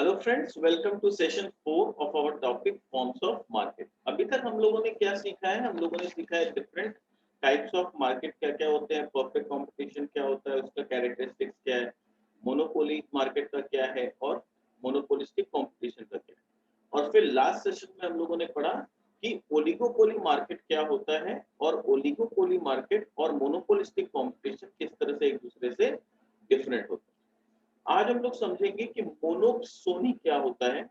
Hello friends, welcome to session 4 of our topic forms of market. अभी तक हम लोगों ने क्या सीखा है? हम लोगों ने सीखा है डिफरेंट टाइप्स ऑफ मार्केट क्या क्या होते हैं, परफेक्ट कंपटीशन क्या होता है, उसका कैरेक्टरिस्टिक्स क्या है, मोनोपोली मार्केट का क्या है और मोनोपोलिस्टिक कंपटीशन का क्या है। और फिर लास्ट सेशन में हम लोगों ने पढ़ा कि ओलिगोपोली मार्केट क्या होता है और ओलिगोपोली मार्केट और मोनोपोलिस्टिक कंपटीशन किस तरह से एक दूसरे से डिफरेंट होता है। आज हम लोग समझेंगे कि मोनोसोनी क्या होता है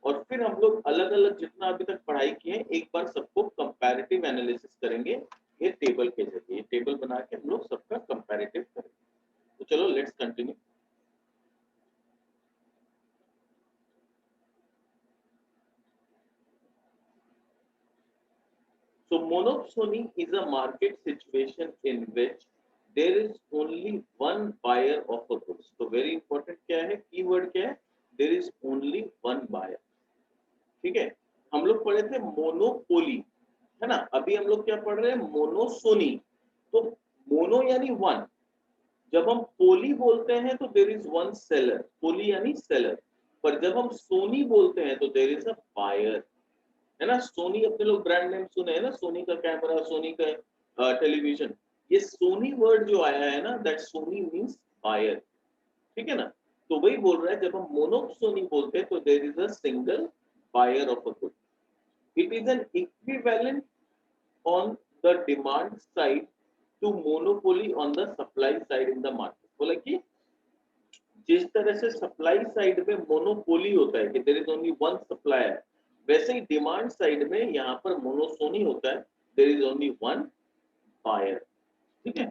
और फिर हम लोग अलग-अलग जितना अभी तक पढ़ाई की है एक बार सबको कंपैरेटिव एनालिसिस करेंगे। ये टेबल के जरिए टेबल बना के हम लोग सबका कंपैरेटिव करेंगे। तो चलो let's continue. So monopsony is a market situation in which there is only one buyer of a goods. तो very important क्या है, कीवर्ड क्या है? There is only one buyer. ठीक है, हम लोग पढ़े थे मोनोपोली, है ना। अभी हम लोग क्या पढ़ रहे हैं? मोनोसोनी। तो मोनो यानी वन, जब हम पोली बोलते हैं तो देर इज वन सेलर, पोली यानी सेलर। पर जब हम सोनी बोलते हैं तो देर इज अ बायर, है ना। सोनी अपने लोग ब्रांड नेम सुने हैं ना, सोनी का कैमरा, सोनी का टेलीविजन। ये सोनी वर्ड जो आया है ना, दैट सोनी मीन्स बायर, ठीक है ना। तो वही बोल रहा है, जब हम मोनोसोनी बोलते हैं तो there is a single buyer of a good. It is an equivalent on the demand side to monopoly on the supply side in the market. बोला कि जिस तरह से सप्लाई साइड में मोनोपोली होता है कि there is only one supplier, वैसे ही डिमांड साइड में यहाँ पर मोनोसोनी होता है, there is only one buyer, ठीक है।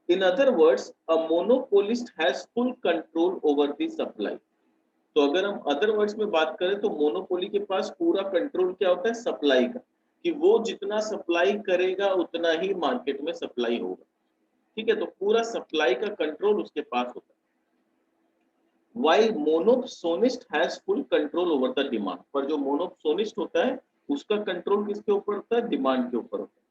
In other words, a monopolist has full control over the supply. तो अगर हम अदर वर्ड्स में बात करें तो मोनोपोली के पास पूरा कंट्रोल क्या होता है? सप्लाई का, कि वो जितना सप्लाई करेगा उतना ही मार्केट में सप्लाई होगा, ठीक है। तो पूरा सप्लाई का कंट्रोल उसके पास होता है। While monopsonist has full control over the demand, पर जो मोनोसोनिस्ट होता है उसका कंट्रोल किसके ऊपर होता है? डिमांड के ऊपर होता है।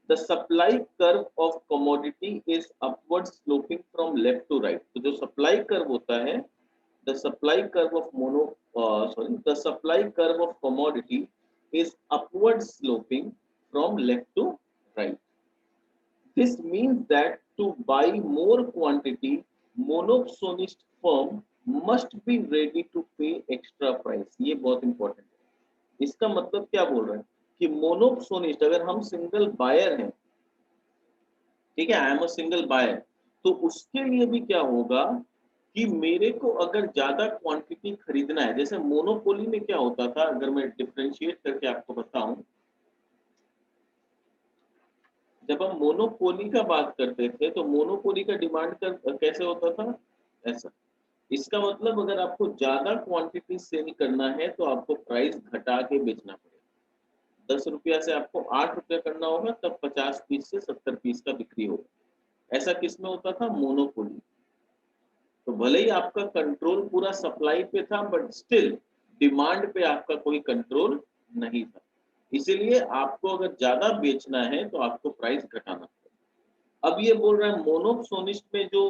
The supply curve of commodity is upward sloping from left to right. तो जो सप्लाई कर्व होता है, the supply curve of the supply curve of commodity is upward sloping from left to right. This means that to buy more quantity, monopsonist firm must be ready to pay extra price. ये बहुत important है। इसका मतलब क्या बोल रहे हैं कि मोनोप्सोनिस्ट, अगर हम सिंगल बायर हैं, ठीक है, I am a single buyer, तो उसके लिए भी क्या होगा कि मेरे को अगर ज्यादा क्वांटिटी खरीदना है, जैसे मोनोपोली में क्या होता था, अगर मैं डिफरेंशिएट करके आपको बताऊं, जब हम मोनोपोली का बात करते थे तो मोनोपोली का डिमांड कर कैसे होता था? ऐसा। इसका मतलब अगर आपको ज्यादा क्वांटिटी सेल करना है तो आपको प्राइस घटा के बेचना पड़ेगा। 10 रुपया से आपको 8 रुपया करना होगा, तब 50 पीस से 70 पीस का बिक्री होगा। ऐसा किसमें होता था? मोनोपोली। तो भले ही आपका कंट्रोल पूरा सप्लाई पे था, बट स्टिल डिमांड पे आपका कोई कंट्रोल नहीं था। इसीलिए आपको अगर ज्यादा बेचना है तो आपको प्राइस घटाना पड़ेगा। अब ये बोल रहा है मोनोसोनिस्ट में जो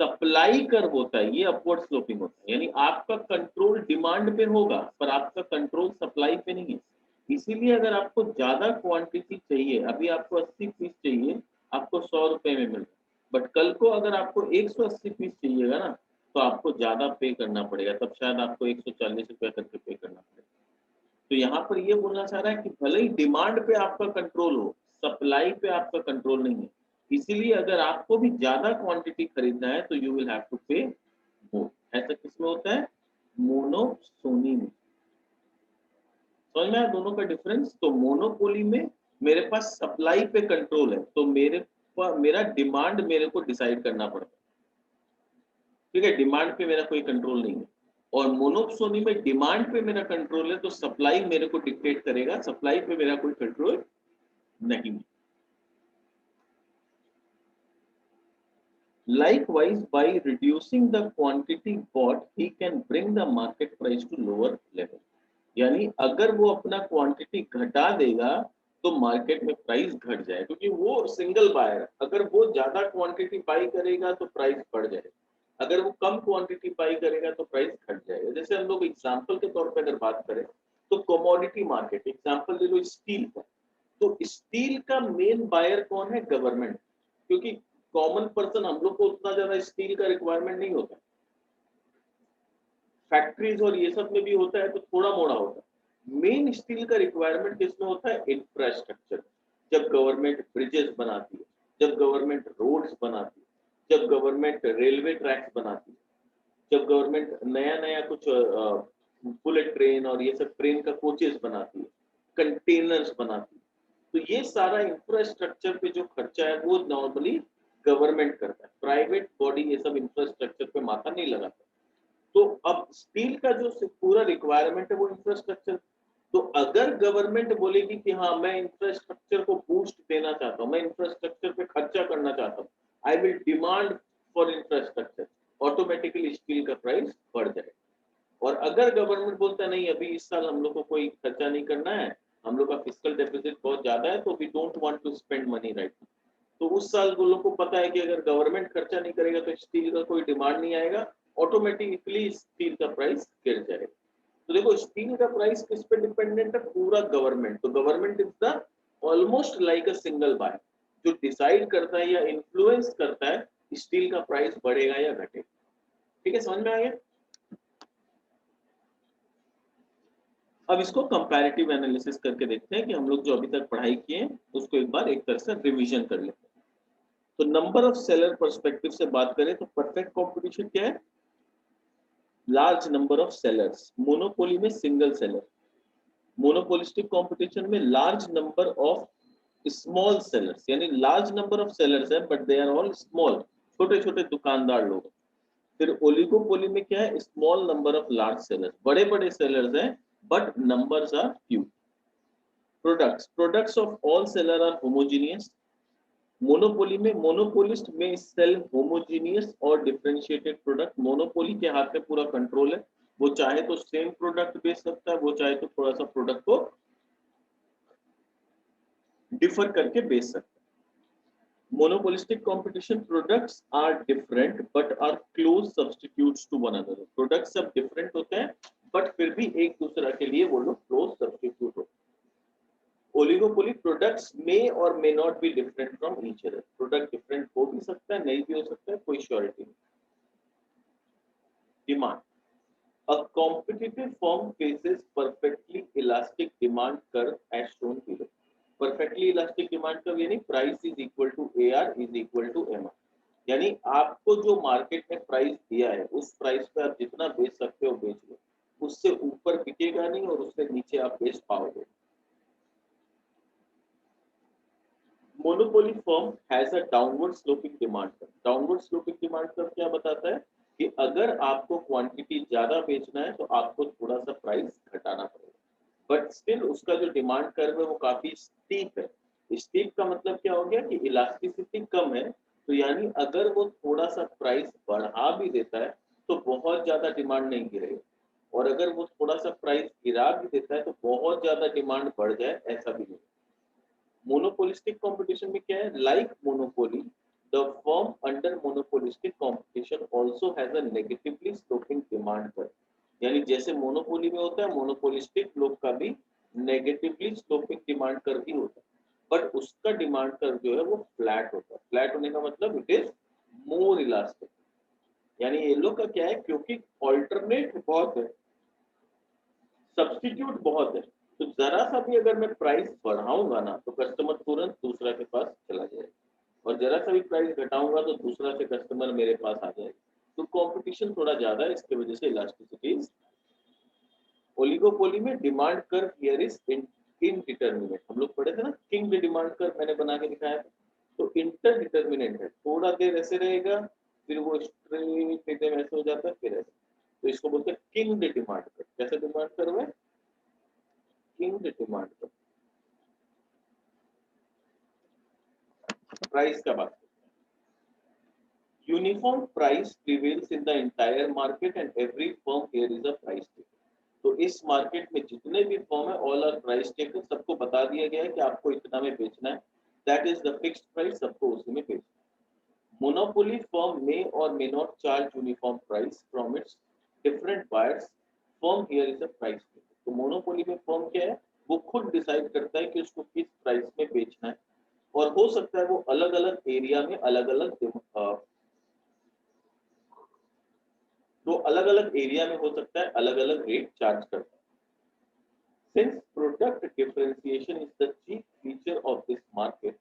सप्लाई कर्व होता है ये अपवर्ड स्लोपिंग होता है, यानी आपका कंट्रोल डिमांड पे होगा पर आपका कंट्रोल सप्लाई पे नहीं है। इसीलिए अगर आपको ज्यादा क्वांटिटी चाहिए, अभी आपको 80 पीस चाहिए, आपको 100 रुपए में मिल रहा है, बट कल को अगर आपको 180 पीस चाहिएगा ना, तो आपको ज्यादा पे करना पड़ेगा, तब शायद आपको 140 रुपया करके पे करना पड़ेगा। तो यहाँ पर ये बोलना चाह रहा है कि भले ही डिमांड पे आपका कंट्रोल हो, सप्लाई पे आपका कंट्रोल नहीं है। इसीलिए अगर आपको भी ज्यादा क्वांटिटी खरीदना है तो यू विल हैव टू पे मोर। ऐसा किसमें होता है? मोनोसोनी में। समझ में आया दोनों का डिफरेंस? तो मोनोपोली में मेरे पास सप्लाई पे कंट्रोल है, तो मेरा डिमांड मेरे को डिसाइड करना पड़ता है, ठीक है। डिमांड पे मेरा कोई कंट्रोल नहीं है। और मोनोसोनी में डिमांड पे मेरा कंट्रोल है, तो सप्लाई मेरे को डिक्टेट करेगा, सप्लाई पे मेरा कोई कंट्रोल नहीं है। Likewise, by reducing the quantity bought, he can bring the market price to lower level. यानी अगर वो अपना क्वांटिटी घटा देगा तो मार्केट में प्राइस घट जाए, क्योंकि वो सिंगल बायर है। अगर वो ज्यादा क्वांटिटी बाई करेगा तो प्राइस बढ़ जाएगा। अगर वो कम क्वांटिटी बाई करेगा तो प्राइस घट जाएगा। जैसे हम लोग एग्जांपल के तौर पे अगर बात करें तो कमोडिटी मार्केट एग्जांपल ले लो स्टील का, तो स्टील का मेन बायर कौन है? गवर्नमेंट, क्योंकि कॉमन पर्सन हम लोग को उतना ज्यादा स्टील का रिक्वायरमेंट नहीं होता, फैक्ट्रीज और ये सब में भी होता है तो थोड़ा मोड़ा होता है। मेन स्टील का रिक्वायरमेंट किसमें होता है? इंफ्रास्ट्रक्चर। जब गवर्नमेंट ब्रिजेस बनाती है, जब गवर्नमेंट रोड्स बनाती है, जब गवर्नमेंट रेलवे ट्रैक्स बनाती है, जब गवर्नमेंट नया नया कुछ बुलेट ट्रेन और ये सब ट्रेन का कोचेस बनाती है, कंटेनर्स बनाती है, तो ये सारा इंफ्रास्ट्रक्चर पे जो खर्चा है वो नॉर्मली गवर्नमेंट करता है, प्राइवेट बॉडी ये सब इंफ्रास्ट्रक्चर पे माथा नहीं लगाता। तो अब स्टील का जो पूरा रिक्वायरमेंट है वो इंफ्रास्ट्रक्चर, तो अगर गवर्नमेंट बोलेगी कि हाँ मैं इंफ्रास्ट्रक्चर को बूस्ट देना चाहता हूँ, मैं इंफ्रास्ट्रक्चर पे खर्चा करना चाहता हूँ, I will demand for infrastructure, automatically steel का प्राइस बढ़ जाएगा। और अगर गवर्नमेंट बोलता है नहीं अभी इस साल हम लोग को कोई खर्चा नहीं करना है, हम लोग का फिस्कल डेफिसिट बहुत ज्यादा है, तो we don't want to spend money right, तो उस साल वो लोग को पता है कि अगर गवर्नमेंट खर्चा नहीं करेगा तो स्टील का कोई डिमांड नहीं आएगा, ऑटोमेटिकली स्टील का प्राइस गिर जाएगा। तो देखो स्टील का प्राइस किस पे डिपेंडेंट है? पूरा गवर्नमेंट। तो government is the almost like a single buy, जो डिसाइड करता है या इन्फ्लुएंस करता है स्टील का प्राइस बढ़ेगा या घटेगा। ठीक है, समझ में आ गया? अब इसको कंपैरेटिव एनालिसिस करके देखते हैं कि हम लोग जो अभी तक पढ़ाई किए हैं उसको एक बार एक तरह से रिवीजन कर लेते हैं। तो नंबर ऑफ सेलर पर्सपेक्टिव से बात करें तो परफेक्ट कंपटीशन क्या है? Large number of sellers. Monopoly में सिंगल सेलर, मोनोपोलिस्टिक कंपटीशन में large number of small sellers, यानी लार्ज नंबर ऑफ सेलर्स है but they are all small, छोटे छोटे दुकानदार लोग। फिर ओलिगोपोली में क्या है? Small number of large sellers, बड़े बड़े सेलर्स हैं but numbers are few. Products, products of all seller are homogeneous. Monopoly में मोनोपोलिस्ट में सेल होमोजीनियस और डिफरेंशिएटेड प्रोडक्ट। मोनोपोली के हाथ में पूरा कंट्रोल है, वो चाहे तो सेम प्रोडक्ट बेच सकता है, वो चाहे तो थोड़ा सा प्रोडक्ट को डिफर करके बेच सकता है। Monopolistic competition, products are different but are close substitutes to one another. Products सब डिफरेंट होते हैं बट फिर भी एक दूसरे के लिए वो लोग क्लोज सब्स्टिट्यूट होते हैं। ओलिगोपोली, प्रोडक्ट्स मे और may not be different from each other. Product different हो भी सकता है, नहीं भी हो सकता है, कोई श्योरिटी नहीं। Demand, a competitive firm faces perfectly elastic demand curve as shown below. Perfectly elastic demand curve यानी price is equal to AR is equal to MR, यानी आपको जो मार्केट में प्राइस दिया है उस प्राइस पे आप जितना बेच सकते हो बेच लो, उससे ऊपर बिकेगा नहीं और उससे नीचे आप बेच पाओगे। Monopoly firm has a downward sloping demand curve. Downward sloping demand curve क्या बताता है कि अगर आपको क्वांटिटी ज्यादा बेचना है तो आपको थोड़ा सा प्राइस घटाना पड़ेगा, बट स्टिल उसका जो डिमांड कर्व है वो काफी स्टीप है। स्टीप का मतलब क्या हो गया कि इलास्टिसिटी कम है, तो यानी अगर वो थोड़ा सा प्राइस बढ़ा भी देता है तो बहुत ज्यादा डिमांड नहीं गिरेगी, और अगर वो थोड़ा सा प्राइस गिरा भी देता है तो बहुत ज्यादा डिमांड बढ़ जाए ऐसा भी नहीं। मोनोपोलिस्टिक कंपटीशन में क्या है? Like monopoly, the firm under monopolistic competition also has a negatively sloping demand curve, यानी जैसे मोनोपोली में होता है मोनोपोलिस्टिक लोग का भी नेगेटिवली स्लोपिंग डिमांड कर्व ही होता है, बट उसका डिमांड कर्व जो है वो फ्लैट होता है। फ्लैट होने का मतलब इट इज मोर इलास्टिक, यानी ये लोग का क्या है, क्योंकि ऑल्टरनेट बहुत है, सब्स्टिट्यूट बहुत है, तो जरा सा भी अगर मैं प्राइस बढ़ाऊंगा ना तो कस्टमर तुरंत दूसरा के पास चला जाएगा, और जरा सा भी प्राइस घटाऊंगा तो दूसरा से कस्टमर मेरे पास आ जाएगा। तो कंपटीशन थोड़ा ज्यादा है, इसकी वजह से इलास्टिसिटी। ओलिगोपोली में demand curve here is indeterminate. हम लोग पढ़े थे ना किंग डिमांड कर्व, मैंने बना के दिखाया था। तो इंटर डिटरमिनेट है, थोड़ा देर ऐसे रहेगा फिर वो स्ट्रेट एकदम ऐसे हो जाता है फिर ऐसे, तो इसको बोलते हैं किंग डिमांड कर्व। कैसे डिमांड कर्व है? King demand curve. प्राइस का बात, uniform price prevails in the entire market and every firm here is a price taker. तो इस मार्केट में जितने भी फर्म है ऑल आर प्राइस टेकर, सबको बता दिया गया है कि आपको इतना में बेचना है, that is the fixed price, सबको उसी में बेचना है। Monopoly firm may or may not charge uniform price from its different buyers. Firm here is a price maker. तो मोनोपोली में फर्म क्या है, वो खुद डिसाइड करता है कि उसको किस प्राइस में बेचना है, और हो सकता है वो अलग अलग एरिया में अलग अलग, तो अलग अलग एरिया में हो सकता है अलग अलग रेट चार्ज करता है. Since product differentiation is the chief feature of this market,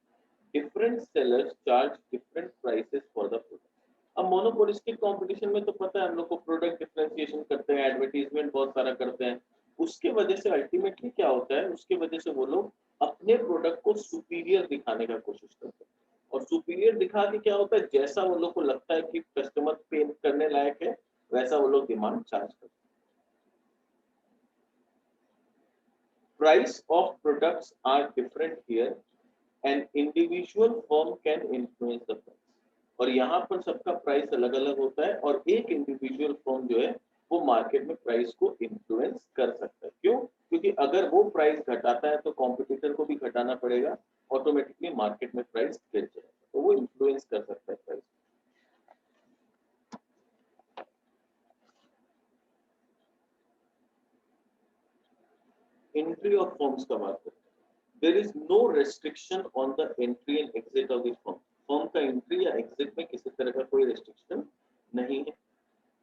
different sellers charge different prices for the product. अब मोनोपोलिस्टिक कंपटीशन में तो पता है हम लोग को प्रोडक्ट डिफरेंशिएशन करते हैं, एडवर्टीजमेंट बहुत सारा करते हैं, उसके वजह से अल्टीमेटली क्या होता है, उसके वजह से वो लोग अपने प्रोडक्ट को सुपीरियर दिखाने का कोशिश करते हैं, और सुपीरियर दिखा के क्या होता है, जैसा वो लोग को लगता है कि कस्टमर पे करने लायक है वैसा वो लोग डिमांड चार्ज करते हैं. Price of products are different here. An individual firm can influence the price. और यहाँ पर सबका प्राइस अलग अलग होता है, और एक इंडिविजुअल फर्म जो है वो मार्केट में प्राइस को इन्फ्लुएंस कर सकता है. क्यों? क्योंकि अगर वो प्राइस घटाता है तो कॉम्पिटिटर को भी घटाना पड़ेगा, ऑटोमेटिकली मार्केट में प्राइस गिर जाएगा, तो वो इन्फ्लुएंस कर सकता है प्राइस. एंट्री ऑफ फर्म्स का बात करते हैं. There is no restriction on the entry and exit of the firm. Firm का एंट्री या एग्जिट में किसी तरह का कोई रेस्ट्रिक्शन नहीं है.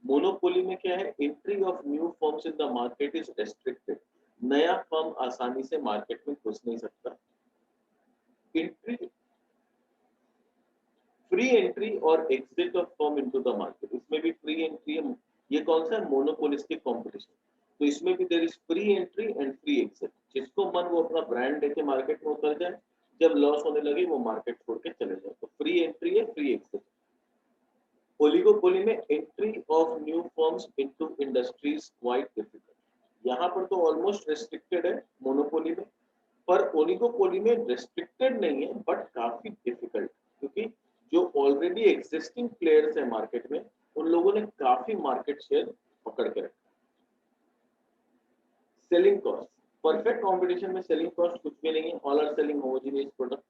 मोनोपोली में क्या है, entry of new firms in the market is restricted. नया फर्म आसानी से मार्केट में घुस नहीं सकता. एंट्री, फ्री एंट्री और exit of firm into the market, इसमें भी फ्री एंट्री है. ये कौन सा है, मोनोपोलिस्टिक कंपटीशन, तो इसमें भी there is free entry and free exit. जिसको मन वो अपना ब्रांड लेके मार्केट में उतर जाए, जब लॉस होने लगे वो मार्केट छोड़ के चले जाए, तो फ्री एंट्री है, फ्री एग्जिट. ओलिगोपोली में entry of new firms into industries quite difficult. यहाँ पर तो ऑलमोस्ट रेस्ट्रिक्टेड है मोनोपोली में, पर ओलिगोपोली में रेस्ट्रिक्टेड नहीं है बट काफी डिफिकल्ट, क्योंकि जो ऑलरेडी एग्जिस्टिंग प्लेयर्स है मार्केट में उन लोगों ने काफी मार्केट शेयर पकड़ के रखा. सेलिंग कॉस्ट, परफेक्ट कंपटीशन में सेलिंग कॉस्ट कुछ भी नहीं है, all are selling homogeneous product.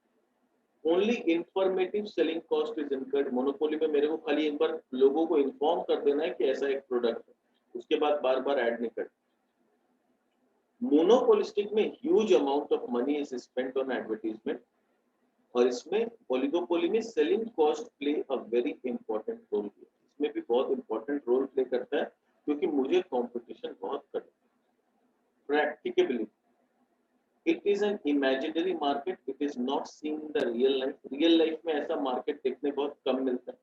Only informative selling cost is incurred. Monopoly में मेरे को खाली एक बार लोगों को इन्फॉर्म कर देना है कि ऐसा एक प्रोडक्ट है, उसके बाद बार बार ऐड नहीं करना. मोनोपोलिस्टिक में huge amount of money is spent on advertisement, और इसमें ओलिगोपोली में selling cost play a very important role. इसमें भी बहुत इंपॉर्टेंट रोल प्ले करता है, क्योंकि मुझे कंपटीशन बहुत करता है. Practicability. It is an imaginary market. It is not seen in the real life. Real life में ऐसा market देखने बहुत कम मिलता है.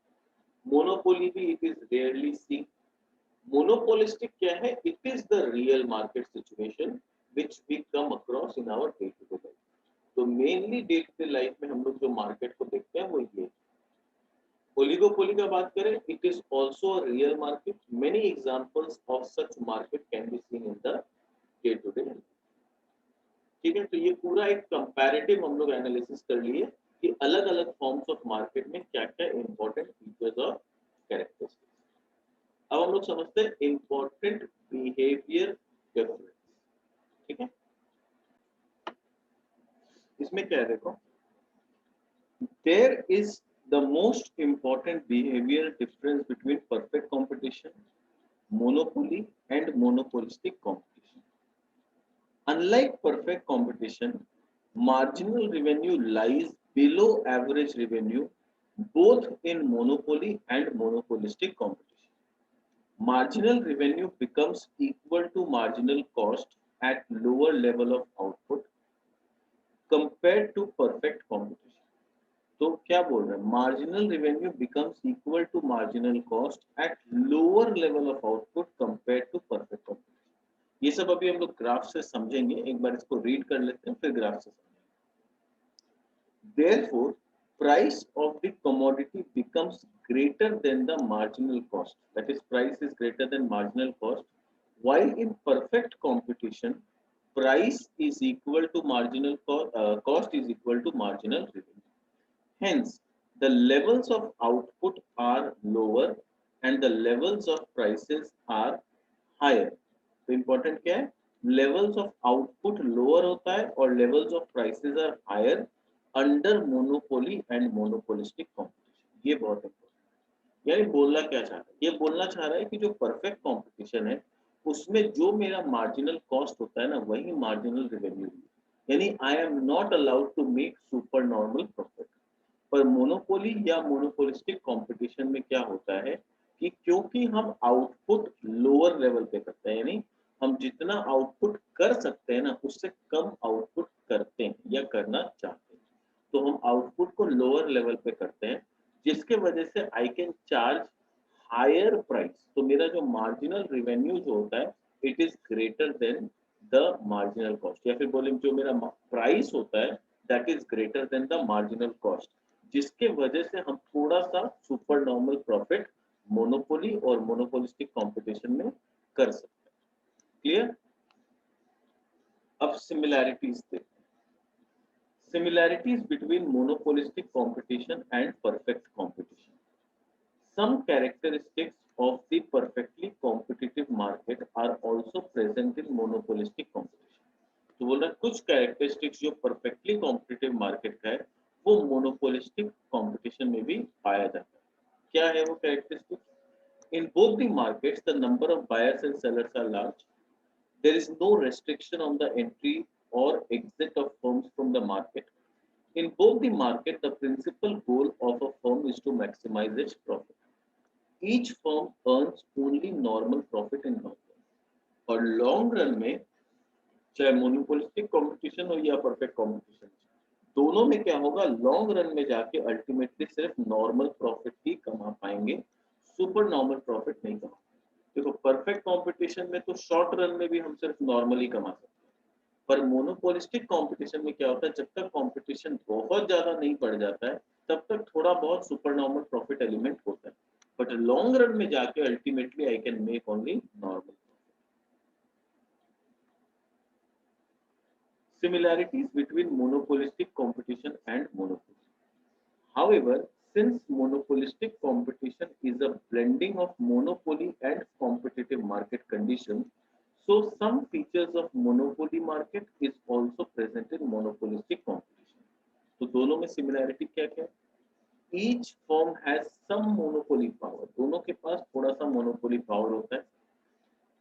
Monopoly भी it is rarely seen. Monopolistic क्या है? It is the real market situation which we come across in our day-to-day life. तो mainly day-to-day life में हम लोग जो market को देखते हैं वो ये. Oligopoly का बात करें, it is also a real market. Many examples of such market can be seen in the day-to-day life. ठीक है, तो ये पूरा एक कंपैरेटिव हम लोग एनालिसिस कर लिए कि अलग अलग फॉर्म्स ऑफ मार्केट में क्या क्या इंपॉर्टेंट फीचर्स और कैरेक्टरिस्टिक्स. अब हम लोग समझते हैं इंपॉर्टेंट बिहेवियर डिफरेंस. ठीक है, इसमें क्या है, देखो, there is the most important behaviour difference between perfect competition, monopoly and monopolistic competition. Unlike perfect competition, marginal revenue lies below average revenue both in monopoly and monopolistic competition. Marginal revenue becomes equal to marginal cost at lower level of output compared to perfect competition. तो क्या बोल रहे हैं, marginal revenue becomes equal to marginal cost at lower level of output compared to perfect competition. ये सब अभी हम लोग ग्राफ से समझेंगे, एक बार इसको रीड कर लेते हैं फिर ग्राफ से समझेंगे. Therefore, price of the commodity becomes greater than the marginal cost. That is, price is greater than marginal cost. While in perfect competition, price is equal to marginal cost is equal to marginal revenue. Hence, the levels of output are lower and the levels of prices are higher. तो important क्या है, levels of output lower होता है और levels of prices are higher under monopoly and monopolistic competition. ये बहुत important, यानी बोलना क्या चाह रहा है, ये बोलना चाह रहा है कि जो परफेक्ट कंपटीशन है उसमें जो मेरा मार्जिनल कॉस्ट होता है ना वही मार्जिनल रेवेन्यू है, यानी I am not allowed to make super normal profit. पर मोनोपोली या मोनोपोलिस्टिक कंपटीशन में क्या होता है कि क्योंकि हम आउटपुट लोअर लेवल पे करते हैं, यानी हम जितना आउटपुट कर सकते हैं ना उससे कम आउटपुट करते हैं या करना चाहते हैं, तो हम आउटपुट को लोअर लेवल पे करते हैं, जिसके वजह से I can charge higher price. तो मेरा जो मार्जिनल रेवेन्यू जो होता है it is greater than the marginal cost, या फिर बोले जो मेरा प्राइस होता है that is greater than the marginal cost, जिसके वजह से हम थोड़ा सा सुपर नॉर्मल प्रॉफिट मोनोपोली और मोनोपोलिस्टिक कंपटीशन में कर सकते हैं। क्लियर? अब सिमिलैरिटीज देखते हैं। Similarities between monopolistic competition and perfect competition. Some characteristics of the perfectly competitive market are also present in monopolistic competition. तो बोल रहा है कुछ कैरेक्टरिस्टिक्स जो परफेक्टली कॉम्पिटिटिव मार्केट का है वो मोनोपोलिस्टिक कंपटीशन में भी पाया जाता है। क्या है वो characteristics? In both the markets, the number of buyers and sellers are large. There is no restriction on the entry or exit of firms from the market. In both the market, the principal goal of a firm is to maximize its profit. Each firm earns only normal profit in long run. और long run में चाहे monopolistic competition हो या perfect competition, दोनों में क्या होगा, long run में जाके अल्टीमेटली सिर्फ नॉर्मल प्रॉफिट ही कमा पाएंगे, सुपर नॉर्मल प्रॉफिट नहीं कमा। देखो परफेक्ट कंपटीशन में तो शॉर्ट रन में भी हम सिर्फ नॉर्मली कमा सकते हैं, पर मोनोपोलिस्टिक कंपटीशन में क्या होता है, जब तक कंपटीशन बहुत ज्यादा नहीं बढ़ जाता है तब तक थोड़ा बहुत सुपर नॉर्मल प्रॉफिट एलिमेंट होता है, बट लॉन्ग रन में जाके ultimately I can make only normal. Similarities between monopolistic competition and monopoly. However, since monopolistic competition is a blending of monopoly and competitive market conditions, so some features of monopoly market is also present in monopolistic competition. तो दोनों में similarity क्या क्या है? Each firm has some monopoly power. दोनों के पास थोड़ा सा monopoly power होता है.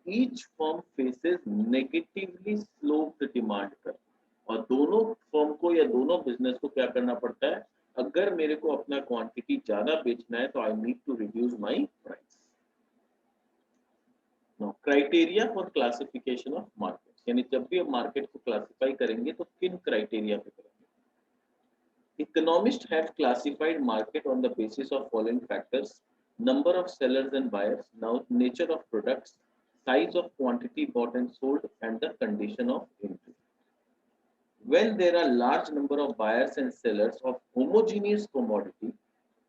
Each firm faces negatively sloped demand curve. और दोनों फर्म को या दोनों बिजनेस को क्या करना पड़ता है, अगर मेरे को अपना क्वांटिटी ज्यादा बेचना है तो I need to reduce my price. No criteria for classification of markets, यानी जब भी हम मार्केट को क्लासिफाई करेंगे तो किन क्राइटेरिया पे करेंगे। Economist have classified market on the basis of following factors: number of sellers and buyers, now nature of products, size of quantity bought and sold, and the condition of entry. When there are large number of buyers and sellers of homogeneous commodity,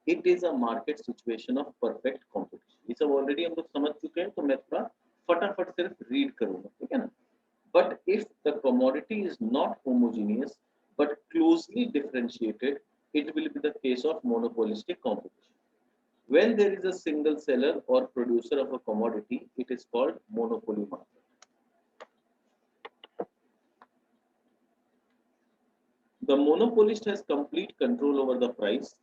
it is a market situation of perfect competition. ये सब already हम लोग समझ चुके हैं, तो मैं थोड़ा फटाफट सिर्फ रीड करूंगा, ठीक है ना। But if the commodity is not homogeneous but closely differentiated, it will be the case of monopolistic competition. When there is a single seller or producer of a commodity, it is called monopoly market. The monopolist has complete control over the price.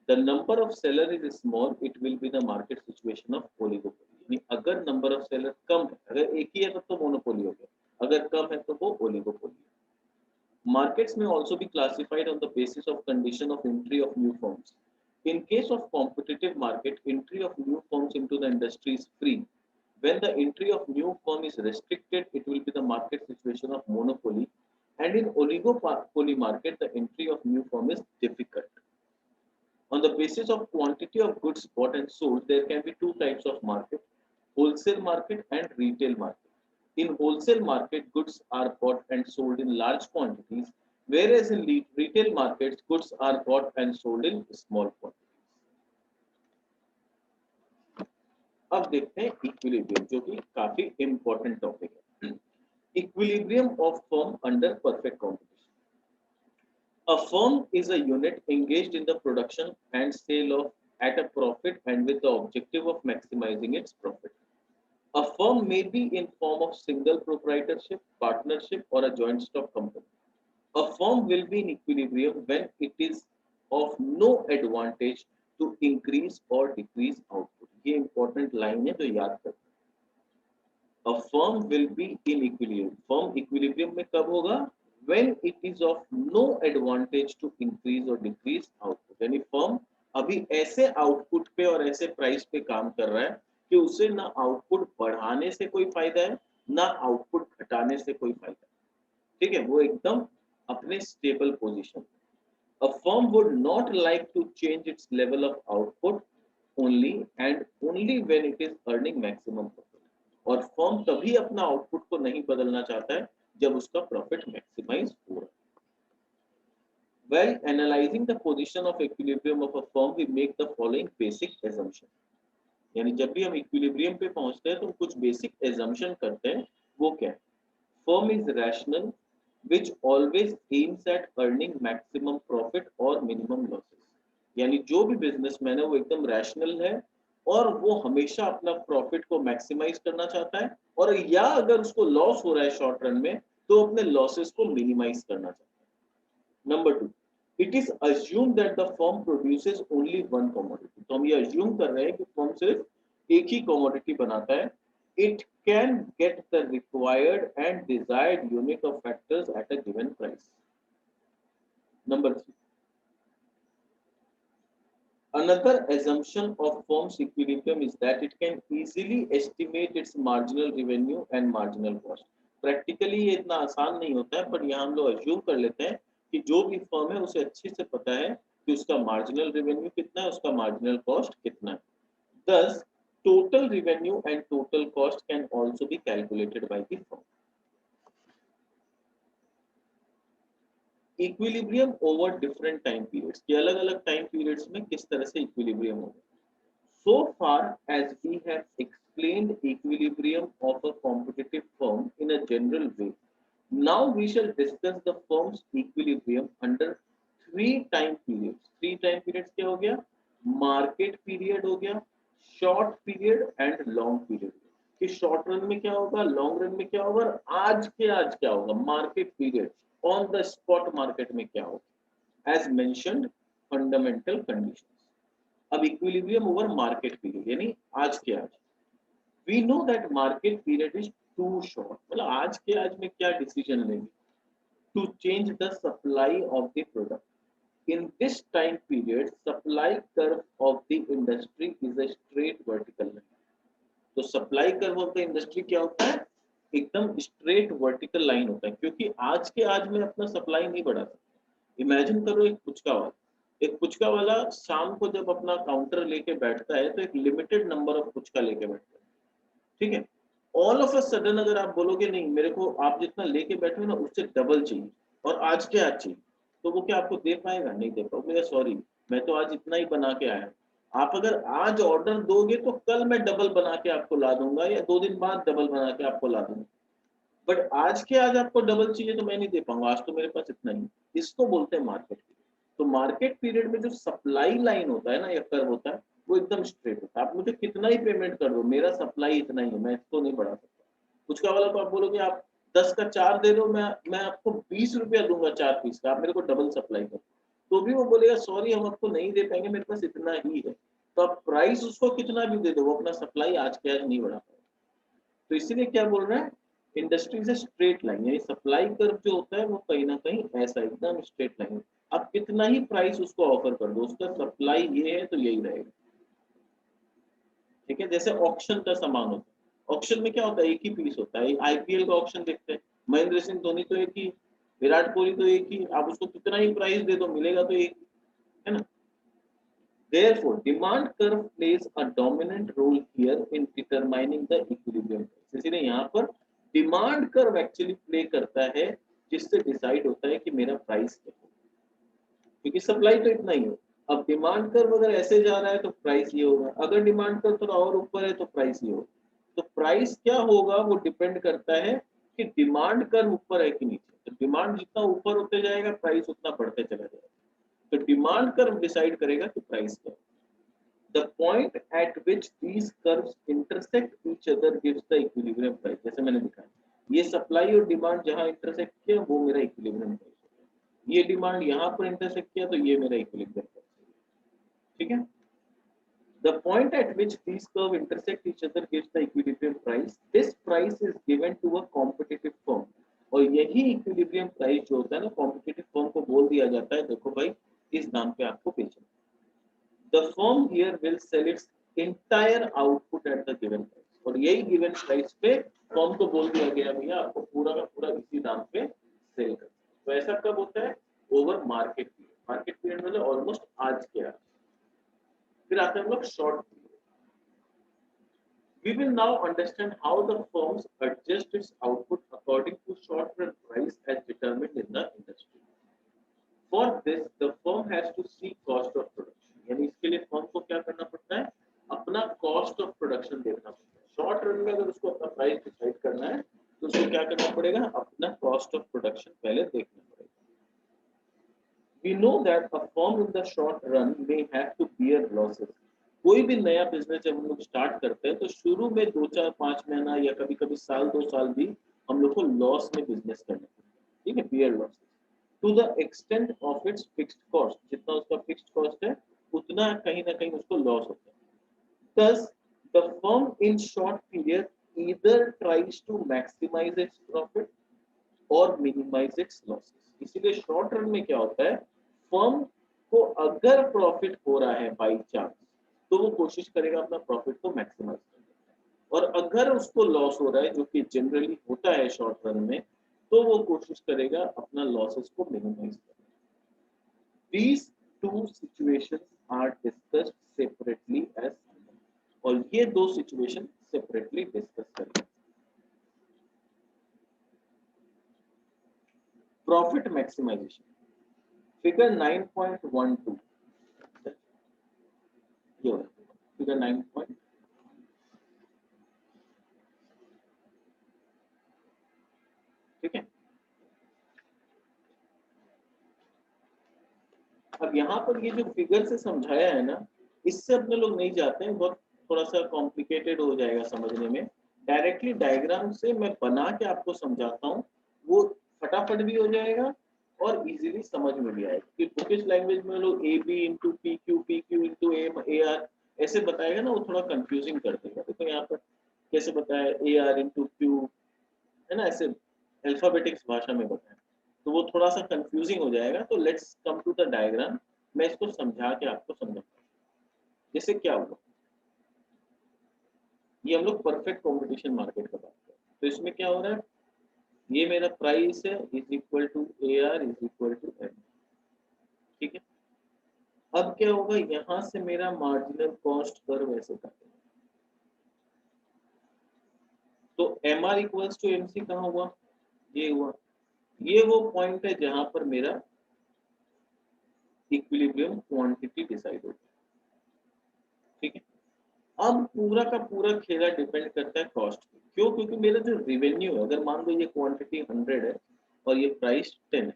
The number of seller is small, it will be the market situation of oligopoly. यानी अगर number of seller कम है, अगर एक ही है तब तो monopoly हो गया, अगर कम है तो वो oligopoly है। Markets may also be classified on the basis of condition of entry of new firms. In case of competitive market, entry of new firms into the industry is free. When the entry of new firm is restricted, it will be the market situation of monopoly. And in oligopoly market, the entry of new firm is difficult. On the basis of quantity of goods bought and sold, there can be two types of market: wholesale market and retail market. In wholesale market, goods are bought and sold in large quantities, whereas in retail markets, goods are bought and sold in small quantities. अब देखते हैं equilibrium, जो कि काफी important topic है। Equilibrium of firm under perfect competition. A firm is a unit engaged in the production and sale of at a profit and with the objective of maximizing its profit. A firm may be in form of single proprietorship, partnership, or a joint stock company. A firm will be in equilibrium when it is of no advantage to increase or decrease output. ये important line है जो याद करना. A firm will be in equilibrium. Firm equilibrium में कब होगा? When it is of no advantage to increase or decrease output. यानी firm अभी ऐसे आउटपुट पे और ऐसे प्राइस पे काम कर रहा है कि उसे ना आउटपुट बढ़ाने से कोई फायदा है ना आउटपुट घटाने से कोई फायदा है. ठीक है, वो एकदम अपने stable position. A firm would not like to change its level of output only and only when it is earning maximum profit. और फर्म तभी अपना आउटपुट को नहीं बदलना चाहता है जब उसका प्रॉफिट मैक्सिमाइज हो रहा है. While analyzing the position of equilibrium of a firm, we make the following basic assumption. यानी जब भी हम इक्विलिब्रियम पे पहुंचते हैं तो कुछ बेसिक assumption करते हैं. वो क्या है? Firm is rational, which always aims at earning maximum profit or minimum losses. यानी जो भी बिजनेसमैन है वो एकदम रैशनल है और वो हमेशा अपना प्रॉफिट को मैक्सिमाइज करना चाहता है और या अगर उसको लॉस हो रहा है शॉर्ट रन में तो अपने लॉसेस को मिनिमाइज करना चाहता है. Number 2, it is assume that the firm produces only one commodity. तो हम ये अज्यूम कर रहे हैं कि फर्म सिर्फ एक ही कमोडिटी बनाता है. It can get the required and desired unit of factors at a given price. Number 3, another assumption of firm's equilibrium is that it can easily estimate its marginal revenue and marginal cost. Practically ये इतना आसान नहीं होता है, पर यहाँ हम लोग assume कर लेते हैं कि जो भी फर्म है उसे अच्छे से पता है कि उसका marginal revenue कितना है, उसका marginal cost कितना है. Thus, total revenue and total cost can also be calculated by the firm. Equilibrium over different time periods कि अलग अलग टाइम पीरियड्स में किस तरह से इक्विलिब्रियम होगा. So far as we have explained equilibrium of a competitive firm in a general way, now we shall discuss the firm's equilibrium under three time periods. Three time periods क्या हो गया? Market period हो गया, short period and long period. कि short run में क्या होगा, long run में क्या होगा और आज क्या होगा, market period on the spot market में क्या होगा, एज मेंशन्ड फंडामेंटल कंडीशंस. अब इक्विलिब्रियम ओवर मार्केट पीरियड यानी आज के आज. We know that market period is too short. मतलब आज के आज में क्या डिसीजन लेंगे to change the supply of the product. In this time period, supply curve of the industry is a straight vertical line. तो supply curve of the industry क्या होता है? एकदम स्ट्रेट वर्टिकल लाइन होता है, क्योंकि आज के आज में अपना सप्लाई नहीं बढ़ा सकता. इमेजिन करो एक पुचका वाला शाम को जब अपना काउंटर लेके बैठता है तो एक लिमिटेड नंबर ऑफ पुचका लेके बैठता है. ठीक है, ऑल ऑफ अ सडन अगर आप बोलोगे नहीं मेरे को आप जितना लेके बैठे हो ना उससे डबल चाहिए और आज के आज चाहिए, तो वो क्या आपको दे पाएगा? नहीं दे पाएगा. सॉरी, मैं तो आज इतना ही बना के आया. आप अगर आज ऑर्डर दोगे तो कल मैं डबल बना के आपको ला दूंगा या 2 दिन बाद डबल बना के आपको ला दूंगा. बट आज के आज आपको डबल चाहिए तो मैं नहीं दे पाऊंगा, आज तो मेरे पास इतना ही. इसको बोलते हैं मार्केट पीरियड. तो मार्केट पीरियड में जो सप्लाई लाइन होता है ना या कर्व होता है वो एकदम स्ट्रेट होता है. आप मुझे कितना ही पेमेंट कर दो, मेरा सप्लाई इतना ही है, मैं इसको नहीं बढ़ा सकता. पुचका वाला को आप बोलोगे आप 10 का 4 दे दो, मैं आपको 20 रुपया दूंगा 4 पीस का, आप मेरे को डबल सप्लाई करो, तो भी वो बोलेगा सॉरी हम आपको नहीं दे पाएंगे, मेरे पास इतना ही है. तो आप प्राइस उसको कितना भी दे दो वो अपना सप्लाई आज के आज नहीं बढ़ा पाएगा. तो इसीलिए क्या बोल रहे हैं, इंडस्ट्री से स्ट्रेट लाइन यानी सप्लाई कर्व जो होता है वो कहीं ना कहीं ऐसा एकदम स्ट्रेट लाइन. आप कितना ही प्राइस उसको ऑफर कर दो, उसका सप्लाई ये है तो यही रहेगा. ठीक है, जैसे ऑक्शन का सामान होता है. ऑक्शन में क्या होता है, एक ही पीस होता है. आईपीएल का ऑक्शन देखते हैं, महेंद्र सिंह धोनी तो एक ही, विराट कोहली तो एक ही, आप उसको कितना ही प्राइस दे दो मिलेगा तो एक, है ना. Therefore, demand curve plays a dominant role here in determining the equilibrium price. इसलिए यहाँ पर डिमांड कर्व एक्चुअली प्ले करता है जिससे डिसाइड होता है कि मेरा प्राइस क्या होगा, क्योंकि सप्लाई तो इतना ही है. अब डिमांड कर्व अगर ऐसे जा रहा है तो प्राइस ये होगा, अगर डिमांड कर्व थोड़ा और ऊपर है तो प्राइस ये होगा. तो प्राइस क्या होगा वो डिपेंड करता है कि डिमांड कर्व ऊपर है कि नीचे. तो डिमांड जितना ऊपर होते जाएगा प्राइस उतना बढ़ते चला जाएगा. तो डिमांड कर्व डिसाइड करेगा कि प्राइस क्या है. The point at which these curves intersect each other gives the equilibrium price. जैसे मैंने दिखाया, ये सप्लाई और डिमांड जहां इंटरसेक्ट किया वो मेरा इक्विलिब्रियम प्राइस है. ये डिमांड यहाँ पर इंटरसेक्ट किया तो ये मेरा इक्विलिब्रियम प्राइस है. ठीक है, The point at which these curve intersect each other gives the equilibrium price. This price is given to a competitive firm. और यही equilibrium price जो होता है ना competitive firm को बोल दिया जाता है देखो भाई इस दाम पे आपको बेचना. The firm here will sell its entire output at the given price. और यही given price पे firm को बोल दिया गया भैया आपको पूरा का पूरा इसी दाम पे सेल करना. तो ऐसा कब होता है? Over market period. Market period मतलब ऑलमोस्ट आज के आज. फिर आते हैं हम लोग short period. We will now understand how the firms adjust its output according to short-run price as determined in the industry. For this, the firm has to see cost of production. यानी इसके लिए firm को क्या करना पड़ता है? अपना cost of production देखना पड़ता है. Short run में अगर उसको अपना price decide करना है, तो उसको क्या करना पड़ेगा? अपना cost of production पहले देखना पड़ेगा. We know that a firm in the short run may have to bear losses. कोई भी नया बिजनेस जब हम लोग स्टार्ट करते हैं तो शुरू में 2-4-5 महीना या कभी कभी साल 2 साल भी हम लोग को लॉस में बिजनेस करना पड़ता है. ठीक है, bear loss to the extent of its fixed cost. जितना उसका फिक्स्ड कॉस्ट है उतना कहीं ना कहीं उसको लॉस होता है. Thus, the firm in short period either tries to maximize its profit or minimize its losses. इसीलिए शॉर्ट रन में क्या होता है, फर्म को अगर प्रॉफिट हो रहा है बाई चांस तो वो कोशिश करेगा अपना प्रॉफिट को मैक्सिमाइज करने, और अगर उसको लॉस हो रहा है जो कि जनरली होता है शॉर्ट रन में, तो वो कोशिश करेगा अपना लॉसेस को मिनिमाइज करने. These two situations are discussed separately as, और ये दो सिचुएशन सेपरेटली डिस्कस करेंगे. Profit maximization figure 9.12. ये फिगर 9. ठीक है, अब यहाँ पर ये जो फिगर से समझाया है ना, इससे अपने लोग नहीं जाते हैं, बहुत थोड़ा सा कॉम्प्लिकेटेड हो जाएगा समझने में. डायरेक्टली डायग्राम से मैं बना के आपको समझाता हूँ, वो फटाफट भी हो जाएगा और इजीली समझ में भी आएगा. कि बुकिश लैंग्वेज में लोग A B into P Q into A R ऐसे बताएगा ना, वो थोड़ा कंफ्यूजिंग कर देगा. देखो यहाँ पर कैसे बताया, ए आर इंटू क्यू है ना, ऐसे अल्फाबेटिक्स भाषा में बताया, तो वो थोड़ा सा कंफ्यूजिंग हो जाएगा. तो let's come to the diagram. मैं इसको समझा के आपको समझाता हूँ. जैसे क्या हुआ, ये हम लोग परफेक्ट कंपटीशन मार्केट का बात करें, तो इसमें क्या हो रहा है, ये मेरा प्राइस है is equal to A R is equal to M. ठीक है, अब क्या होगा, यहां से मेरा मार्जिनल कॉस्ट कर्व ऐसे काटेगा. तो M R equals to M C कहाँ हुआ, ये हुआ. ये वो पॉइंट है जहां पर मेरा इक्विलिब्रियम क्वांटिटी डिसाइड होता है. ठीक है, अब पूरा का पूरा खेला डिपेंड करता है कॉस्ट पे. क्यों? क्योंकि मेरा जो रिवेन्यू है, अगर मान लो ये क्वांटिटी 100 है और ये प्राइस 10 है,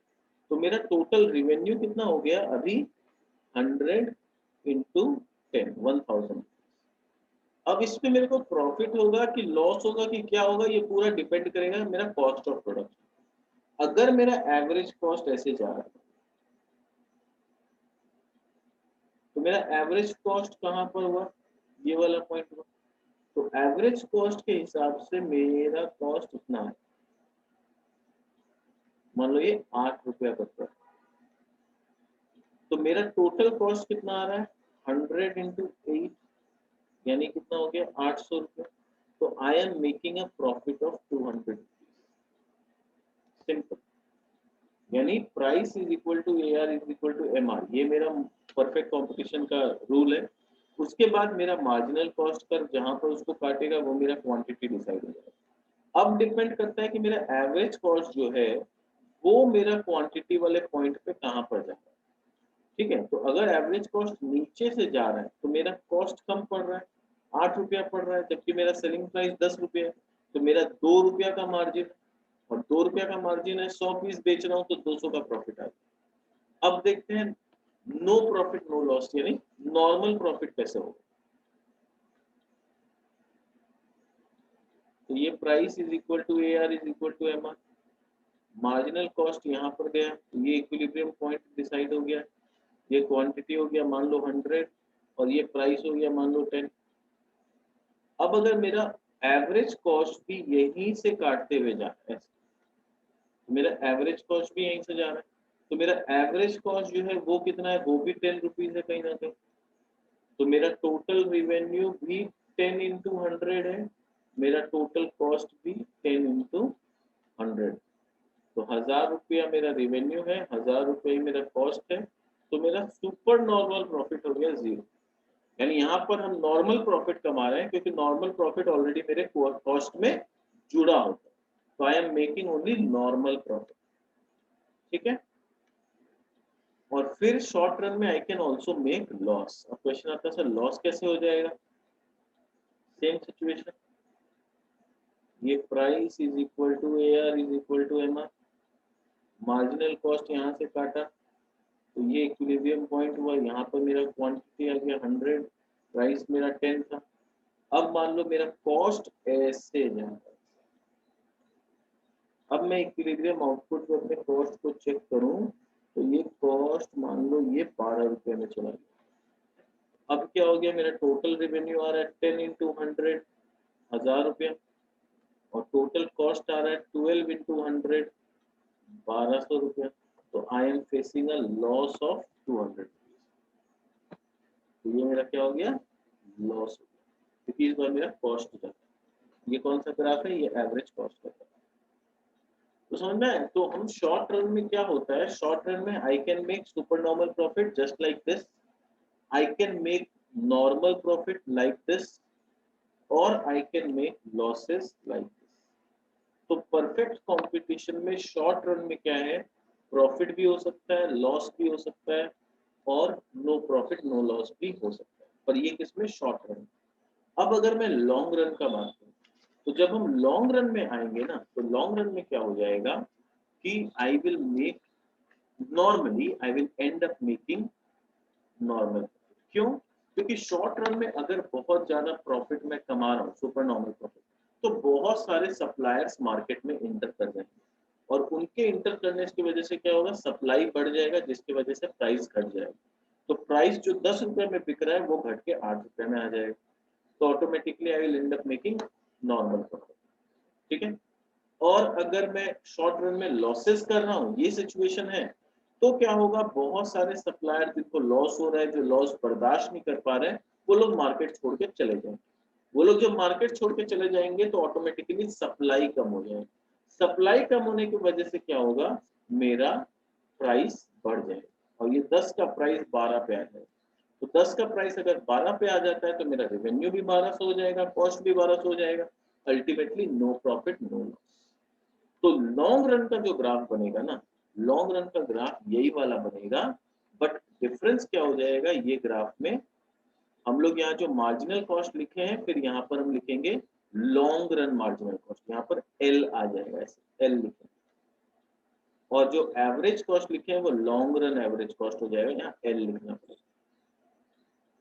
तो मेरा टोटल रिवेन्यू कितना हो गया अभी, 100 इंटू 10, 1000. अब इसमें मेरे को प्रॉफिट होगा कि लॉस होगा कि क्या होगा, ये पूरा डिपेंड करेगा मेरा कॉस्ट ऑफ प्रोडक्शन. अगर मेरा एवरेज कॉस्ट ऐसे जा रहा है तो मेरा एवरेज कॉस्ट कहाँ पर हुआ, ये वाला पॉइंट हुआ. तो एवरेज कॉस्ट के हिसाब से मेरा कॉस्ट इतना है, मान लो ये 8 रुपया पड़ता है, तो मेरा टोटल कॉस्ट कितना आ रहा है, 100 इंटू 8 यानी कितना हो गया, 800 रुपया. तो I am making a profit of 200. Simple. यानी price is equal to A R is equal to M R, ये मेरा परफेक्ट कंपटीशन का रूल है. उसके बाद मेरा मार्जिनल कॉस्ट कर जहां पर उसको काटेगा वो मेरा क्वांटिटी डिसाइड हो जाएगा. अब डिपेंड करता है कि मेरा एवरेज कॉस्ट जो है वो मेरा क्वांटिटी वाले पॉइंट पे कहां पर जा रहा है. ठीक है, तो अगर एवरेज कॉस्ट नीचे से जा रहा है तो मेरा कॉस्ट कम पड़ रहा है, 8 रुपया पड़ रहा है, जबकि मेरा सेलिंग प्राइस 10 रुपया है, तो मेरा 2 रुपया का मार्जिन, और 2 रुपया का मार्जिन है, 100 पीस बेच रहा हूँ तो 200 का प्रॉफिट आएगा. अब देखते हैं नो प्रॉफिट नो लॉस यानी नॉर्मल प्रॉफिट कैसे होगा. तो ये price is equal to A R is equal to M R. Marginal cost यहाँ पर गया, तो ये इक्विलिब्रियम पॉइंट डिसाइड हो गया. ये क्वांटिटी हो गया मान लो 100, और ये प्राइस हो गया मान लो 10। अब अगर मेरा एवरेज कॉस्ट भी यहीं से काटते हुए जा रहा है, तो मेरा एवरेज कॉस्ट भी यहीं से जा रहा है, तो मेरा एवरेज कॉस्ट जो है वो कितना है, वो भी 10 रुपीज है कहीं ना कहीं। तो मेरा टोटल रिवेन्यू भी 10 इंटू 100 है, मेरा टोटल कॉस्ट भी 10 इंटू 100। तो 1000 रुपया मेरा रेवेन्यू है, 1000 रुपये मेरा कॉस्ट है, तो मेरा सुपर नॉर्मल प्रॉफिट हो गया 0। यानी यहाँ पर हम नॉर्मल प्रॉफिट कमा रहे हैं क्योंकि नॉर्मल प्रॉफिट ऑलरेडी मेरे कॉस्ट में जुड़ा होता है, तो I am making only normal profit. ठीक है, और फिर शॉर्ट रन में I can also make loss. अब क्वेश्चन आता है सर लॉस कैसे हो जाएगा? सेम सिचुएशन, ये price is equal to AR is equal to MR, marginal cost यहाँ से काटा तो ये इक्विलिब्रियम पॉइंट हुआ, यहाँ पर मेरा क्वांटिटी आ गया 100, प्राइस मेरा 10 था। अब मान लो मेरा कॉस्ट ऐसे जाता है, अब मैं इक्विलिब्रियम आउटपुट में अपने कॉस्ट को चेक करूं तो ये कॉस्ट मान लो ये 12 रुपये में चला गया। अब क्या हो गया, मेरा टोटल रेवेन्यू आ रहा है 10 इंटू 100, 1000 रुपया, और टोटल कॉस्ट आ रहा है 12 इंटू 100, 1200 रुपया। तो I am facing a loss of 200। तो ये मेरा क्या हो गया, लॉस हो गया, क्योंकि इस बार मेरा कॉस्ट जाता है। ये कौन सा ग्राफ है, ये एवरेज कॉस्ट का ग्राफ। तो समझ में आया? तो हम शॉर्ट रन में क्या होता है, शॉर्ट रन में I can make super normal profit just like this, I can make normal profit like this, और I can make losses like this. तो परफेक्ट कंपटीशन में शॉर्ट रन में क्या है, प्रॉफिट भी हो सकता है, लॉस भी हो सकता है, और नो प्रॉफिट नो लॉस भी हो सकता है, पर ये किसमें, शॉर्ट रन। अब अगर मैं लॉन्ग रन का बात करूं, तो जब हम लॉन्ग रन में आएंगे ना, तो लॉन्ग रन में क्या हो जाएगा कि I will make normally I will and up making normal. क्यों? क्योंकि शॉर्ट रन में अगर बहुत ज्यादा प्रॉफिट मैं कमा रहा हूँ, सुपर नॉर्मल प्रॉफिट, तो बहुत सारे सप्लायर्स मार्केट में इंटर कर जाएंगे, और उनके इंटर करने की वजह से क्या होगा, सप्लाई बढ़ जाएगा, जिसकी वजह से प्राइस घट जाएगा। तो प्राइस जो 10 रुपए में बिक रहा है वो घट के 8 रुपए में आ जाएगा, तो automatically I will and up making normal profit. ठीक है, और अगर मैं शॉर्ट रन में लॉसेस कर रहा हूँ, ये सिचुएशन है, तो क्या होगा, बहुत सारे सप्लायर जिनको लॉस हो रहा है, जो लॉस बर्दाश्त नहीं कर पा रहे हैं, वो लोग मार्केट छोड़ के चले जाएंगे। वो लोग जब मार्केट छोड़ के चले जाएंगे तो ऑटोमेटिकली सप्लाई कम हो जाएगी। सप्लाई कम होने की वजह से क्या होगा, मेरा प्राइस बढ़ जाएगा, और ये 10 का प्राइस 12 पे आ जाएगा। तो 10 का प्राइस अगर 12 पे आ जाता है तो मेरा रेवेन्यू भी 1200 हो जाएगा, कॉस्ट भी 1200 हो जाएगा, ultimately no profit no loss. तो लॉन्ग रन का जो ग्राफ बनेगा ना, लॉन्ग रन का ग्राफ यही वाला बनेगा, बट डिफरेंस क्या हो जाएगा, ये ग्राफ में हम लोग यहाँ जो मार्जिनल कॉस्ट लिखे हैं, फिर यहाँ पर हम लिखेंगे लॉन्ग रन मार्जिनल कॉस्ट, यहाँ पर एल आ जाएगा, ऐसे एल लिखेंगे, और जो एवरेज कॉस्ट लिखे हैं वो लॉन्ग रन एवरेज कॉस्ट हो जाएगा, यहाँ एल लिखना पड़ेगा।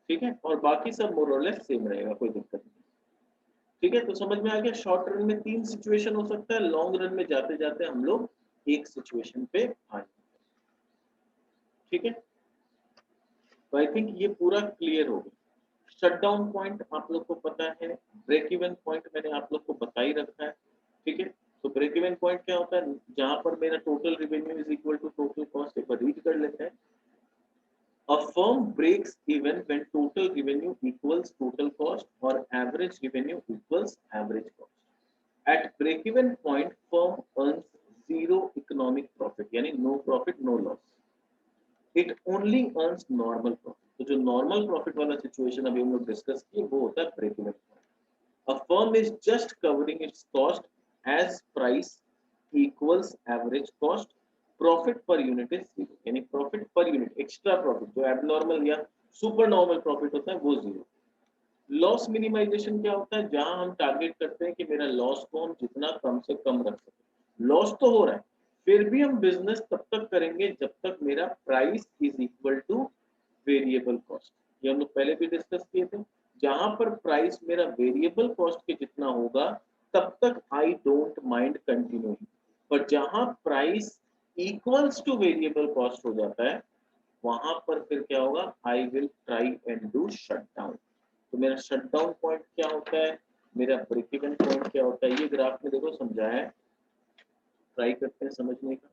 ठीक है, और बाकी सब मोर और लेस सेम रहेगा, कोई दिक्कत नहीं। ठीक है, तो समझ में आ गया, शॉर्ट रन में 3 सिचुएशन हो सकता है, लॉन्ग रन में जाते जाते हम लोग एक सिचुएशन पे आए। ठीक है, तो आई थिंक ये पूरा क्लियर हो गया। शट डाउन पॉइंट आप लोग को पता है, ब्रेक इवन पॉइंट मैंने आप लोग को बता ही रखा है। ठीक है, तो ब्रेक इवन पॉइंट क्या होता है, जहां पर मेरा total revenue is equal to total cost. एक बार रीड कर लेते हैं। A firm breaks even when total revenue equals total cost or average revenue equals average cost. At break-even point, firm earns zero economic profit, यानी no profit, no loss. It only earns normal profit. तो जो normal profit वाला situation अभी हम लोग discuss किए वो होता है break-even point. A firm is just covering its cost as price equals average cost. Profit per unit is zero. यानी profit per unit, extra profit जो abnormal या super normal profit होता है वो zero. लॉस मिनिमाइजेशन क्या होता है, जहां हम टारगेट करते हैं कि मेरा लॉस को हम जितना कम से कम रख सकें। लॉस तो हो रहा है, फिर भी हम बिजनेस तब तक करेंगे जब तक मेरा price is equal two variable cost. ये हम लोग पहले भी डिस्कस किए थे, जहां पर प्राइस मेरा वेरिएबल कॉस्ट के जितना होगा तब तक आई डोंट माइंड कंटिन्यूइंग, पर जहां price equals two variable cost हो जाता है वहां पर फिर क्या होगा, I will try and do shut down. तो मेरा शट डाउन पॉइंट क्या होता है, मेरा ब्रेक इवन पॉइंट क्या होता है, ये ग्राफ में देखो समझाया है, ट्राई करते हैं समझने का।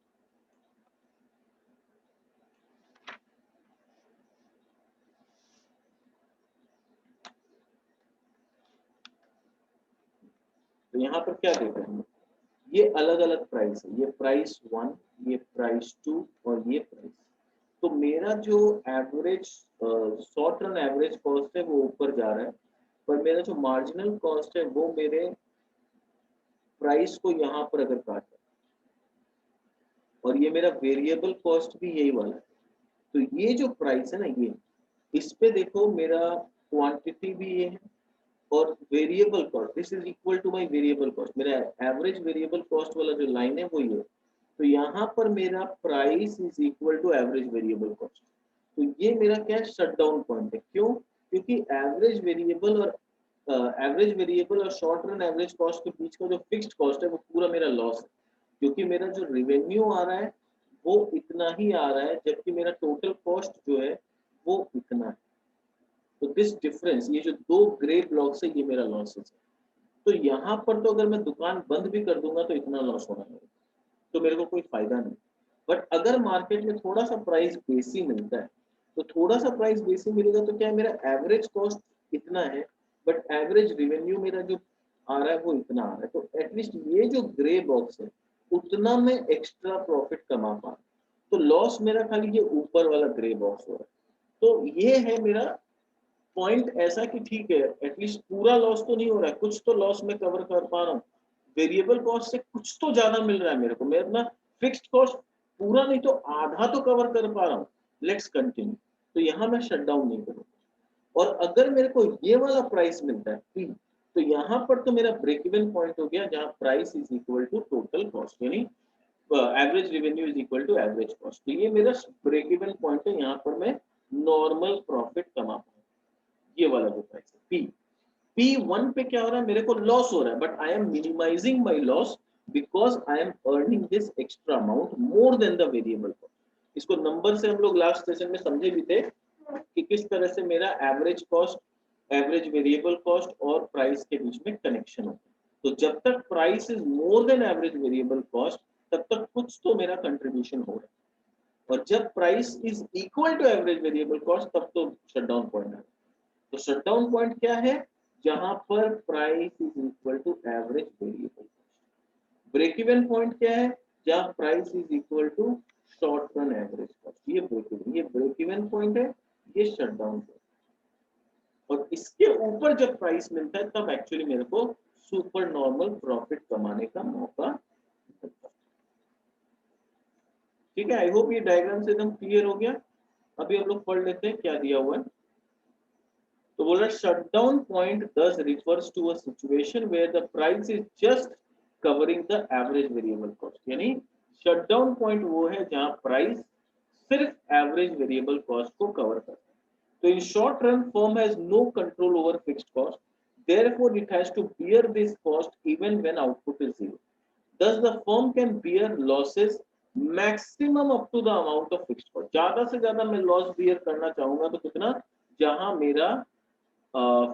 तो यहाँ पर क्या देख रहे हैं, ये अलग अलग प्राइस है, ये प्राइस 1, ये प्राइस 2 और ये प्राइस। तो मेरा जो average short run average cost है वो ऊपर जा रहा है, पर मेरा जो मार्जिनल कॉस्ट है वो मेरे प्राइस को यहाँ पर अगर काटा, और ये मेरा वेरिएबल कॉस्ट भी यही वाला है। तो ये जो प्राइस है ना, ये इस पे देखो मेरा क्वांटिटी भी ये है और variable cost, this is equal to my variable cost, मेरा एवरेज वेरिएबल कॉस्ट वाला जो लाइन है वो ये। तो यहाँ पर मेरा price is equal to average variable cost. तो ये मेरा क्या है, शट डाउन पॉइंट है। क्यों? क्योंकि एवरेज वेरिएबल और शॉर्ट रन एवरेज कॉस्ट के बीच का जो फिक्स्ड कॉस्ट है वो पूरा मेरा लॉस है, क्योंकि मेरा जो रिवेन्यू आ रहा है वो इतना ही आ रहा है, जबकि मेरा टोटल कॉस्ट जो है वो इतना है। तो दिस डिफरेंस, ये जो दो ग्रे ब्लॉक्स है, ये मेरा लॉसेस है। तो यहाँ पर तो अगर मैं दुकान बंद भी कर दूंगा तो इतना लॉस होना है, तो मेरे को कोई फायदा नहीं। बट अगर मार्केट में थोड़ा सा प्राइस बेसी मिलता है, तो थोड़ा सा प्राइस बेसी मिलेगा तो क्या है, मेरा एवरेज कॉस्ट इतना है बट एवरेज रिवेन्यू मेरा जो आ रहा है वो इतना आ रहा है। तो एटलीस्ट ये जो ग्रे बॉक्स है उतना मैं एक्स्ट्रा प्रॉफिट कमा पा, तो लॉस मेरा खाली ये ऊपर वाला ग्रे बॉक्स हो रहा है। तो ये है मेरा पॉइंट ऐसा कि ठीक है, एटलीस्ट पूरा लॉस तो नहीं हो रहा है, कुछ तो लॉस मैं कवर कर पा रहा हूँ, वेरिएबल कॉस्ट से कुछ तो ज्यादा मिल रहा है मेरे को, मैं अपना फिक्स्ड कॉस्ट पूरा नहीं तो आधा तो कवर कर पा रहा हूँ। Let's continue. तो यहाँ मैं शट डाउन नहीं करूँगा। और अगर मेरे को ये वाला प्राइस मिलता है P, तो यहाँ पर तो मेरा ब्रेक इवन पॉइंट हो गया, जहाँ price is equal to total cost, यानी average revenue is equal to average cost. तो ये मेरा ब्रेक इवन पॉइंट है, यहाँ पर मैं नॉर्मल प्रॉफिट कमा पाऊँ। ये वाला जो प्राइस है P, P1 पे क्या हो रहा है, मेरे को लॉस हो रहा है, but I am minimizing my loss because I am earning this extra amount more than the variable cost. इसको नंबर से हम लोग लास्ट सेशन में समझे भी थे कि किस तरह से मेरा average cost, average variable cost और प्राइस के बीच में कनेक्शन होता है। तो जब तक price is more than average variable cost, तब तक कुछ तो मेरा कंट्रीब्यूशन हो रहा है, और जब price is equal to average variable cost तब तो शटडाउन पॉइंट है। तो शटडाउन पॉइंट क्या है, जहां पर price is equal to average variable cost. Break even point क्या है, जहां price is equal to short run average cost. ये ब्रेक इवन पॉइंट है, ये शटडाउन पॉइंट। और इसके ऊपर जब प्राइस मिलता है तब एक्चुअली मेरे को सुपर नॉर्मल प्रॉफिट कमाने का मौका मिलता है। ठीक है, आई होप ये डायग्राम से एकदम क्लियर हो गया। अभी हम लोग पढ़ लेते हैं क्या दिया हुआ है। तो बोल रहा shutdown point this refers to a situation where the price is just covering the average variable cost, यानी शटडाउन पॉइंट वो है जहां प्राइस सिर्फ एवरेज वेरिएबल कॉस्ट को कवर करता है। तो in short run, firm has no control over fixed cost. Therefore, it has to bear this cost even when output is zero. Thus, the firm can bear losses maximum up to the amount of fixed cost. ज्यादा से ज्यादा मैं loss bear करना चाहूंगा तो कितना, जहां मेरा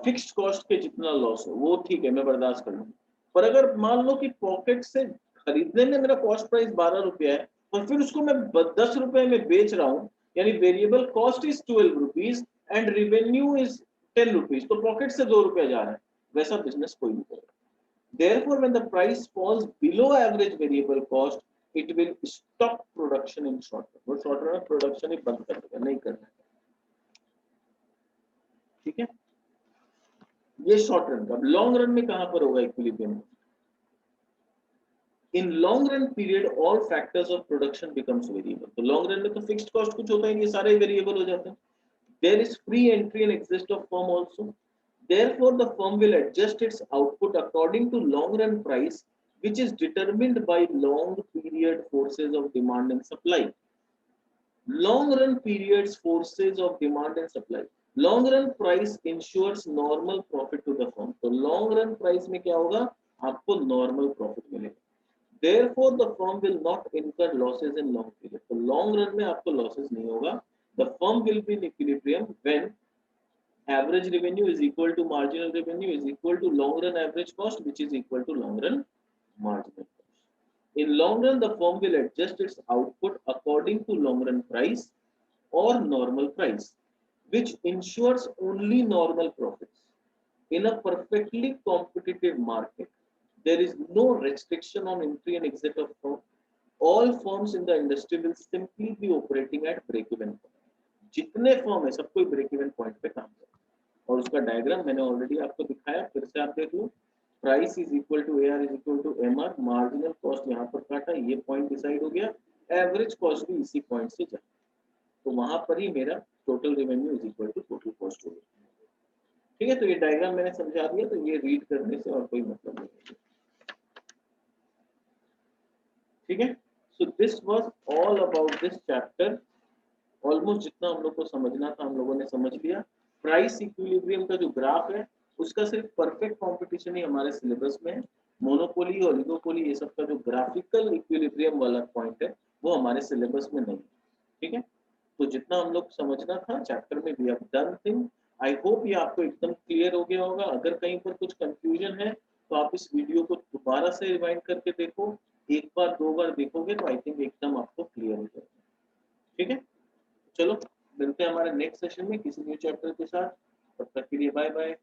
फिक्स्ड कॉस्ट के जितना लॉस हो वो ठीक है, मैं बर्दाश्त कर लूंगा। पर अगर मान लो कि पॉकेट से खरीदने में मेरा कॉस्ट प्राइस 12 रुपया है और फिर उसको मैं 10 रुपए में बेच रहा हूँ, यानी variable cost is 12 rupees and revenue is 10 rupees, तो पॉकेट से 2 रुपया जा रहा है, वैसा बिजनेस कोई नहीं करेगा। Therefore, when the price falls below average variable cost, it will stop production in short run. वो short run प्रोडक्शन ही बंद कर देगा, नहीं करना है। ठीक है, ये शॉर्ट रन का। लॉन्ग रन में कहां पर होगा equilibrium? In long run period all factors of production becomes variable. तो लॉन्ग रन में तो फिक्स्ड कॉस्ट कुछ होता है, ये सारे वेरिएबल हो जाते हैं। There is free entry and exit of firm also, therefore the firm will adjust its output according to long run price, which is determined by long period forces of demand and supply. Long run periods forces of demand and supply, long run price ensures normal profit to the firm. तो long run price में क्या होगा, आपको normal profit मिलेगा। Therefore the firm will not incur losses in long period. तो long run में आपको losses नहीं होगा, The firm will be in equilibrium when average revenue is equal to marginal revenue is equal to long run average cost, which is equal to long run marginal cost. In long run, the firm will adjust its output according to long run price or normal price, which ensures only normal profits. In a perfectly competitive market, there is no restriction on entry and exit of firm. All firms in the industry will simply be operating at break-even point. जितने firm है सब कोई break even point पे काम कर, और उसका diagram मैंने ऑलरेडी आपको दिखाया, फिर से आप देख लो। Price is equal to AR is equal to MR, marginal cost यहाँ पर काटा, ये पॉइंट डिसाइड हो गया, एवरेज कॉस्ट भी इसी पॉइंट से जाए, तो वहां पर ही मेरा total revenue is equal to total cost हो गया। ठीक है, तो ये डायग्राम मैंने समझा दिया, तो ये रीड करने से और कोई मतलब नहीं है। ठीक है, so this was all about this chapter. Almost जितना हम लोग को समझना था हम लोगों ने समझ लिया। प्राइस इक्विलिब्रियम का जो ग्राफ है उसका सिर्फ परफेक्ट कंपटीशन ही हमारे सिलेबस में है। मोनोपोली और ओलिगोपोली ये सब का जो ग्राफिकल इक्विलिब्रियम वाला पॉइंट है वो हमारे सिलेबस में नहीं है। ठीक है, तो जितना हम लोग समझना था चैप्टर में we have done thing. I hope ये आपको एकदम क्लियर हो गया होगा। अगर कहीं पर कुछ कंफ्यूजन है तो आप इस वीडियो को दोबारा से रिवाइंड करके देखो, एक बार दो बार देखोगे तो आई थिंक एकदम आपको क्लियर हो जाएगा। ठीक है, चलो मिलते हैं हमारे नेक्स्ट सेशन में किसी न्यू चैप्टर के साथ। तब तक के लिए बाय बाय।